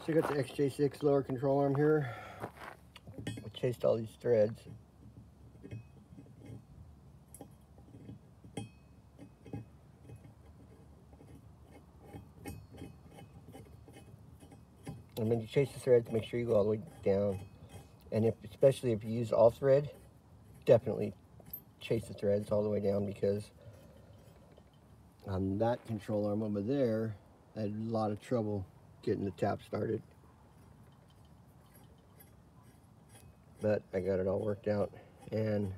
So I got the Xj6 lower control arm here. I chased all these threads. And when you chase the threads, make sure you go all the way down. And especially if you use all thread, definitely chase the threads all the way down, because on that control arm over there, I had a lot of trouble getting the tap started. But I got it all worked out, and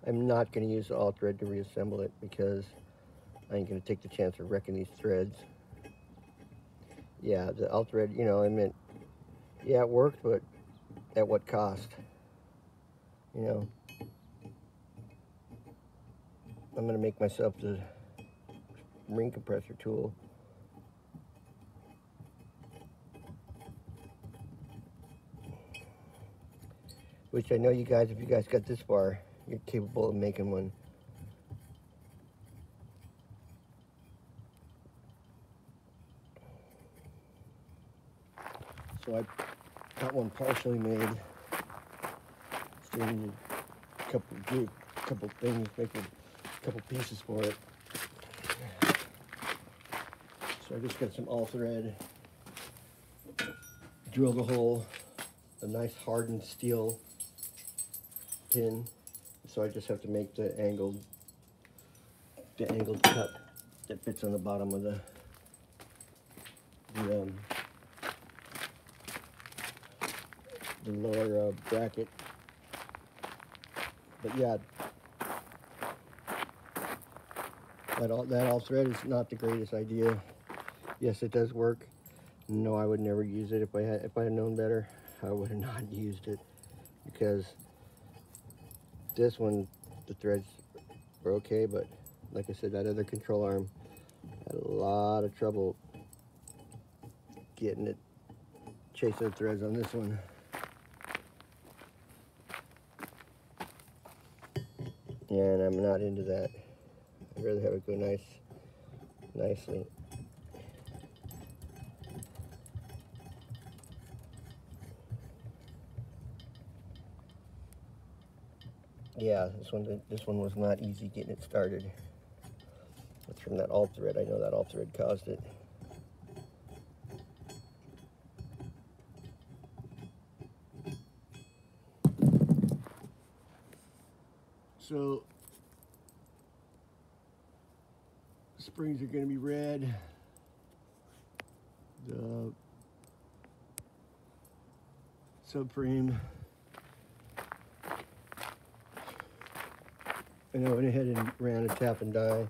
I'm not going to use the all thread to reassemble it, because I ain't going to take the chance of wrecking these threads. Yeah, the all thread, you know, I meant, yeah, it worked, but at what cost? You know, I'm going to make myself the ring compressor tool. Which I know you guys, if you guys got this far, you're capable of making one. So I got one partially made. Still need a couple things, make a couple pieces for it. So I just got some all thread, drilled a hole, a nice hardened steel pin. So I just have to make the angled cut that fits on the bottom of the lower bracket. But yeah, that all thread is not the greatest idea. Yes, it does work. No, I would never use it. If I had known better, I would have not used it, because this one, the threads were okay, but like I said, that other control arm had a lot of trouble getting it, chasing the threads on this one. And I'm not into that. I'd rather have it go nicely. Yeah, this one was not easy getting it started. That's from that all thread. I know that all thread caused it. So springs are going to be red. The subframe, and I went ahead and ran a tap and die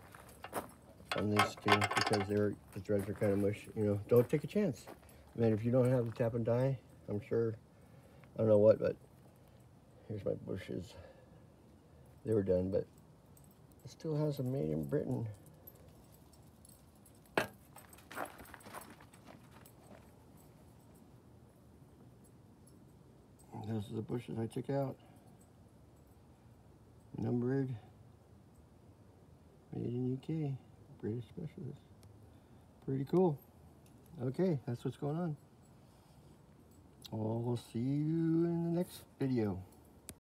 on these two, because the threads are kind of mush. You know, don't take a chance. Man, if you don't have the tap and die, I'm sure, I don't know what, but here's my bushes. They were done, but it still has a made in Britain. Those are the bushes I took out. Numbered. Made in UK. British specialist. Pretty cool. Okay, that's what's going on. Well, we'll see you in the next video.